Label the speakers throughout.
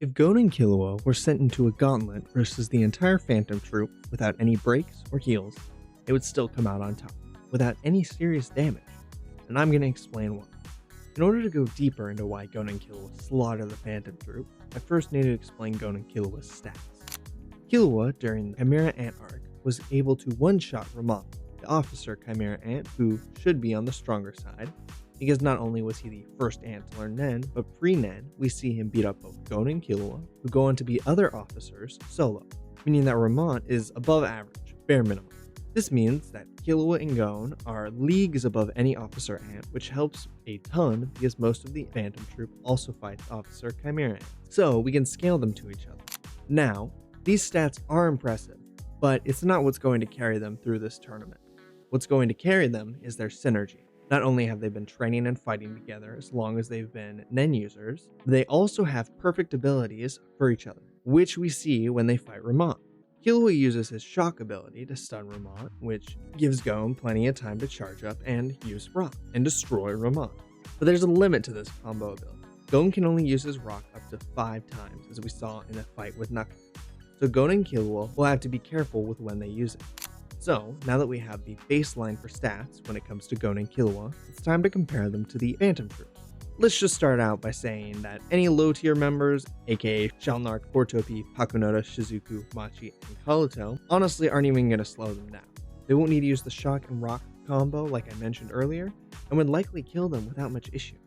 Speaker 1: If Gon and Killua were sent into a gauntlet versus the entire Phantom Troupe without any breaks or heals, they would still come out on top, without any serious damage, and I'm going to explain why. In order to go deeper into why Gon and Killua slaughter the Phantom Troupe, I first need to explain Gon and Killua's stats. Killua, during the Chimera Ant arc, was able to one-shot Ramon, the officer Chimera Ant who should be on the stronger side, because not only was he the first ant to learn Nen, but pre-Nen, we see him beat up both Gon and Killua, who go on to be other officers solo, meaning that Ramon is above average, bare minimum. This means that Killua and Gon are leagues above any officer ant, which helps a ton because most of the Phantom Troupe also fights officer Chimera Ant, so we can scale them to each other. Now, these stats are impressive, but it's not what's going to carry them through this tournament. What's going to carry them is their synergy. Not only have they been training and fighting together as long as they've been Nen users, but they also have perfect abilities for each other, which we see when they fight Ramon. Killua uses his shock ability to stun Ramon, which gives Gon plenty of time to charge up and use rock and destroy Ramon. But there's a limit to this combo ability. Gon can only use his rock up to 5 times, as we saw in the fight with Knuckles. So Gon and Killua will have to be careful with when they use it. So, now that we have the baseline for stats when it comes to Gon and Killua, it's time to compare them to the Phantom Troupe. Let's just start out by saying that any low tier members, aka Shalnark, Portopi, Pakunoda, Shizuku, Machi, and Kaluto, honestly aren't even going to slow them down. They won't need to use the shock and rock combo like I mentioned earlier, and would likely kill them without much issue.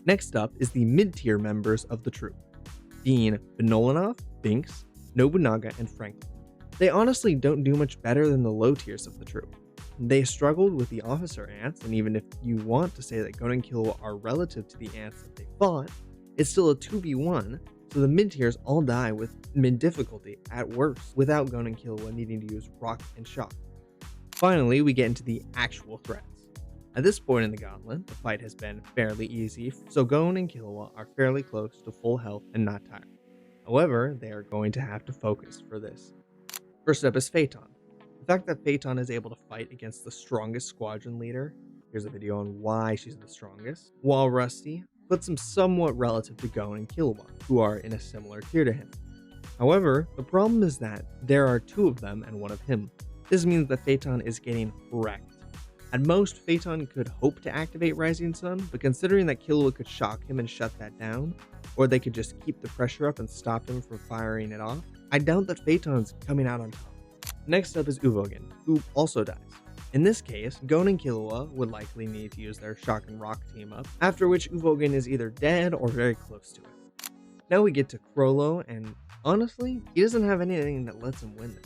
Speaker 1: Next up is the mid tier members of the troupe, being Benolanov, Binks, Nobunaga, and Franklin. They honestly don't do much better than the low tiers of the troupe. They struggled with the officer ants, and even if you want to say that Gon and Killua are relative to the ants that they fought, it's still a 2v1, so the mid tiers all die with mid difficulty at worst, without Gon and Killua needing to use rock and shock. Finally, we get into the actual threats. At this point in the gauntlet, the fight has been fairly easy, so Gon and Killua are fairly close to full health and not tired. However, they are going to have to focus for this. First up is Phaeton. The fact that Phaeton is able to fight against the strongest squadron leader, here's a video on why she's the strongest, while Rusty, puts him somewhat relative to Gon and Killua, who are in a similar tier to him. However, the problem is that there are 2 of them and 1 of him. This means that Phaeton is getting wrecked. At most, Phaeton could hope to activate Rising Sun, but considering that Killua could shock him and shut that down, or they could just keep the pressure up and stop him from firing it off, I doubt that Phaeton's coming out on top. Next up is Uvogin, who also dies. In this case, Gon and Killua would likely need to use their shock and rock team up, after which Uvogin is either dead or very close to it. Now we get to Chrollo, and honestly, he doesn't have anything that lets him win this.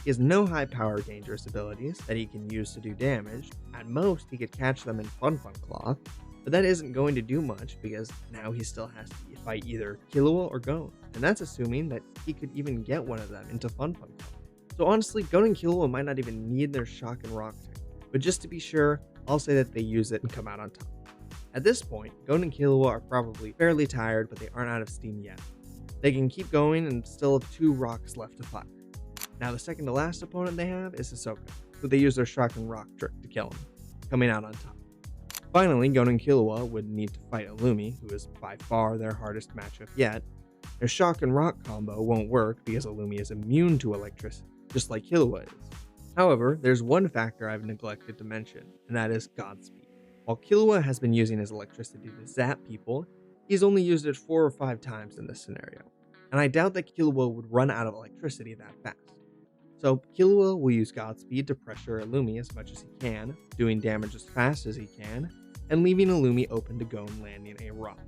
Speaker 1: He has no high power dangerous abilities that he can use to do damage. At most, he could catch them in Fun Fun Cloth, but that isn't going to do much because now he still has to fight either Killua or Gon, and that's assuming that he could even get one of them into Fun Fun Cloth. So honestly, Gon and Killua might not even need their shock and rock tech, but just to be sure, I'll say that they use it and come out on top. At this point, Gon and Killua are probably fairly tired, but they aren't out of steam yet. They can keep going and still have 2 rocks left to fire. Now the second to last opponent they have is Hisoka, who they use their shock and rock trick to kill him, coming out on top. Finally, Gon and Killua would need to fight Illumi, who is by far their hardest matchup yet. Their shock and rock combo won't work because Illumi is immune to electricity, just like Killua is. However, there's one factor I've neglected to mention, and that is Godspeed. While Killua has been using his electricity to zap people, he's only used it 4 or 5 times in this scenario, and I doubt that Killua would run out of electricity that fast. So Killua will use Godspeed to pressure Illumi as much as he can, doing damage as fast as he can, and leaving Illumi open to Gon landing a rock.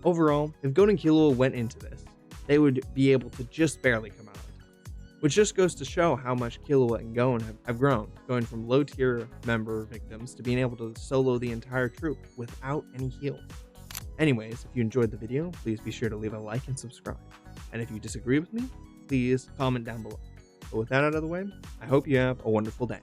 Speaker 1: Overall, if Gon and Killua went into this, they would be able to just barely come out on top, which just goes to show how much Killua and Gon have grown, going from low tier member victims to being able to solo the entire troupe without any heals. Anyways, if you enjoyed the video, please be sure to leave a like and subscribe, and if you disagree with me, please comment down below. But with that out of the way, I hope you have a wonderful day.